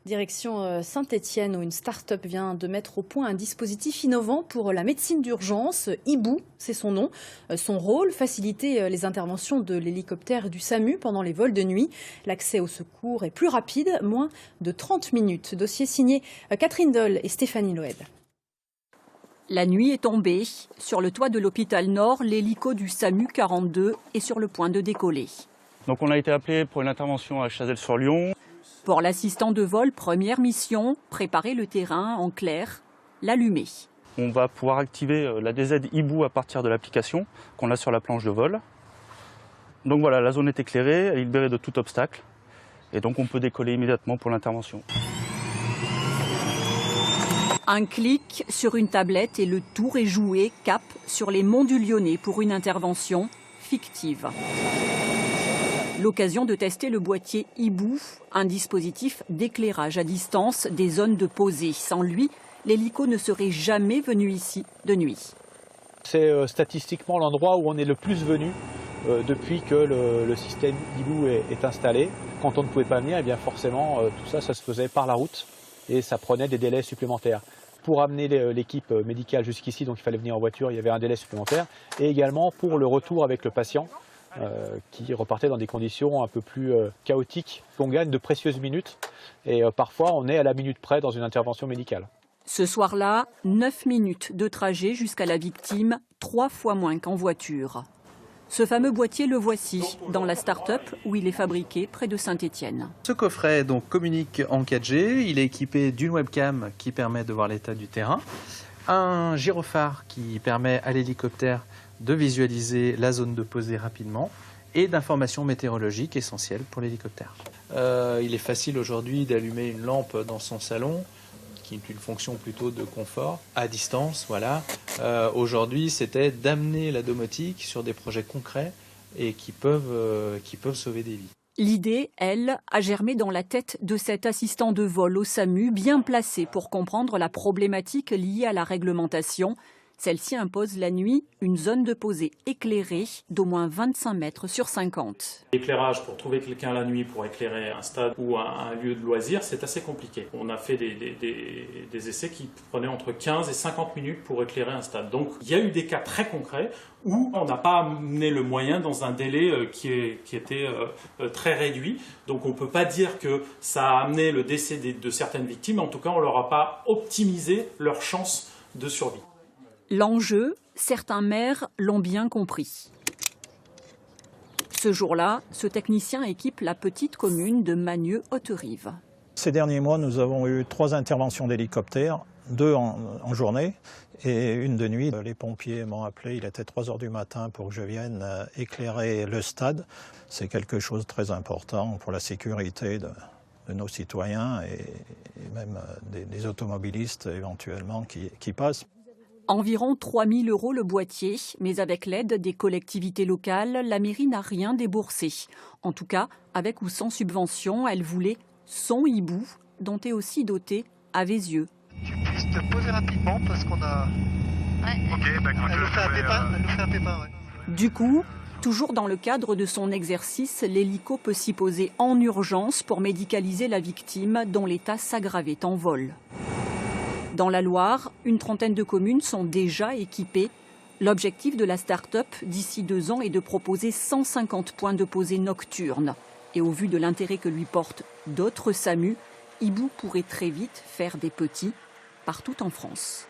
Direction Saint-Étienne où une start-up vient de mettre au point un dispositif innovant pour la médecine d'urgence. Hibou, c'est son nom. Son rôle, faciliter les interventions de l'hélicoptère du SAMU pendant les vols de nuit. L'accès au secours est plus rapide, moins de 30 minutes. Dossier signé Catherine Doll et Stéphanie Loeb. La nuit est tombée. Sur le toit de l'hôpital Nord, l'hélico du SAMU 42 est sur le point de décoller. Donc on a été appelé pour une intervention à Chazelles-sur-Lyon. Pour l'assistant de vol, première mission, préparer le terrain, en clair, l'allumer. On va pouvoir activer la DZ Hibou à partir de l'application qu'on a sur la planche de vol. Donc voilà, la zone est éclairée, elle est libérée de tout obstacle. Et donc on peut décoller immédiatement pour l'intervention. Un clic sur une tablette et le tour est joué, cap sur les monts du Lyonnais pour une intervention fictive. L'occasion de tester le boîtier Hibou, un dispositif d'éclairage à distance des zones de posée. Sans lui, l'hélico ne serait jamais venu ici de nuit. C'est statistiquement l'endroit où on est le plus venu depuis que le système Hibou est installé. Quand on ne pouvait pas venir, eh bien forcément, tout ça, ça se faisait par la route et ça prenait des délais supplémentaires. Pour amener l'équipe médicale jusqu'ici, donc il fallait venir en voiture, il y avait un délai supplémentaire. Et également pour le retour avec le patient, qui repartait dans des conditions un peu plus chaotiques. On gagne de précieuses minutes et parfois on est à la minute près dans une intervention médicale. Ce soir-là, 9 minutes de trajet jusqu'à la victime, 3 fois moins qu'en voiture. Ce fameux boîtier, le voici, dans la start-up où il est fabriqué près de Saint-Étienne. Ce coffret donc communique en 4G, il est équipé d'une webcam qui permet de voir l'état du terrain, un gyrophare qui permet à l'hélicoptère de visualiser la zone de posée rapidement et d'informations météorologiques essentielles pour l'hélicoptère. Il est facile aujourd'hui d'allumer une lampe dans son salon, qui est une fonction plutôt de confort, à distance. Voilà. Aujourd'hui, c'était d'amener la domotique sur des projets concrets et qui peuvent sauver des vies. L'idée, elle, a germé dans la tête de cet assistant de vol au SAMU, bien placé pour comprendre la problématique liée à la réglementation. Celle-ci impose la nuit une zone de posée éclairée d'au moins 25 mètres sur 50. L'éclairage, pour trouver quelqu'un la nuit pour éclairer un stade ou un lieu de loisir, c'est assez compliqué. On a fait des essais qui prenaient entre 15 et 50 minutes pour éclairer un stade. Donc il y a eu des cas très concrets où on n'a pas amené le moyen dans un délai qui était très réduit. Donc on ne peut pas dire que ça a amené le décès de certaines victimes. En tout cas, on ne leur a pas optimisé leurs chances de survie. L'enjeu, certains maires l'ont bien compris. Ce jour-là, ce technicien équipe la petite commune de Magneux-Haute-Rive. Ces derniers mois, nous avons eu 3 interventions d'hélicoptères, 2 en journée et une de nuit. Les pompiers m'ont appelé, il était 3 h du matin pour que je vienne éclairer le stade. C'est quelque chose de très important pour la sécurité de nos citoyens et même des automobilistes éventuellement qui passent. Environ 3 000 € le boîtier, mais avec l'aide des collectivités locales, la mairie n'a rien déboursé. En tout cas, avec ou sans subvention, elle voulait son hibou, dont est aussi doté Avézieux. Tu puisses te poser rapidement parce qu'on a... Ouais. Ok, bah, elle nous fait un pépin. Ouais. Du coup, toujours dans le cadre de son exercice, l'hélico peut s'y poser en urgence pour médicaliser la victime dont l'état s'aggravait en vol. Dans la Loire, une trentaine de communes sont déjà équipées. L'objectif de la start-up d'ici 2 ans est de proposer 150 points de posée nocturnes. Et au vu de l'intérêt que lui portent d'autres SAMU, Hibou pourrait très vite faire des petits partout en France.